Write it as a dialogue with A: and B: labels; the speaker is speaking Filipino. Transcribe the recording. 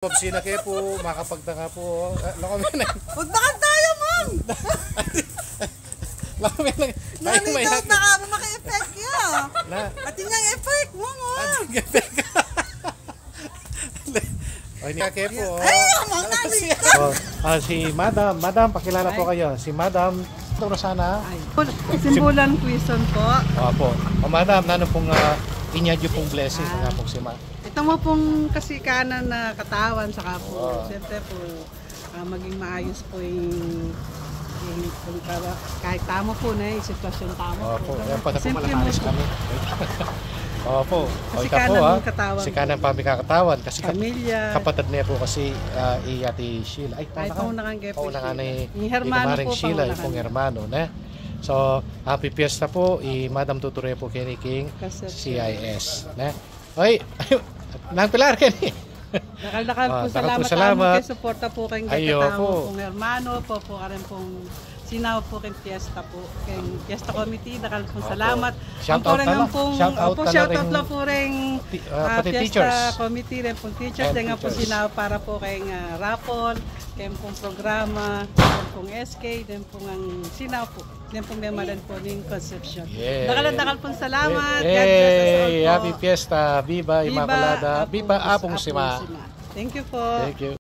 A: Sina kayo po, makapagtaka po. Lakami na.
B: Magbakan tayo, ma'am!
A: Lakami na.
B: Nalitaw na ka mo maka-effect yun. At yun yung effect mo, ma'am.
A: O, hindi kayo po.
B: Ay, ma'am, nalitaw.
A: Si Madam. Madam, pakilala po kayo. Si Madam, ito na sana.
B: Simbulan Quezon po.
A: Opo. O, Madam, nano pong inyadyo pong blessing sa nga pong si Ma.
B: Ito mo pong kasikanan na katawan, saka po, siyempre po, maging maayos po yung kahit tamo po na yung sitwasyon tamo po.
A: Opo, yan pa na po malakalis kami. Opo,
B: kasikanan ng katawan.
A: Kasikanan pa may kakatawan. Kasi
B: pamilya.
A: Kapatid niya po kasi Ate Sheila. Ay,
B: paunang
A: pauna ka ni
B: hermano po,
A: Sheila, yung pong hermano. So, happy fiesta po, Madam Tuture po kini King CIS. Oy, nang pilar kini.
B: Dakal-dakal po salamat. Kay suporta po kayong katao pong hermano po ka rin pong sinaw po kayong fiesta po. Kayong fiesta committee, dakal po salamat.
A: Shoutout lang
B: po rin fiesta committee rin pong teachers. Dengan po sinaw para po kayong rapol, kayong pong programa, kayong pong SK, din pong ang sinaw po. Din pong memalan po ng Conception. Dakal pong salamat.
A: Happy fiesta. Viva Immaculada. Viva Apong Sima.
B: Thank you po.
A: Thank you.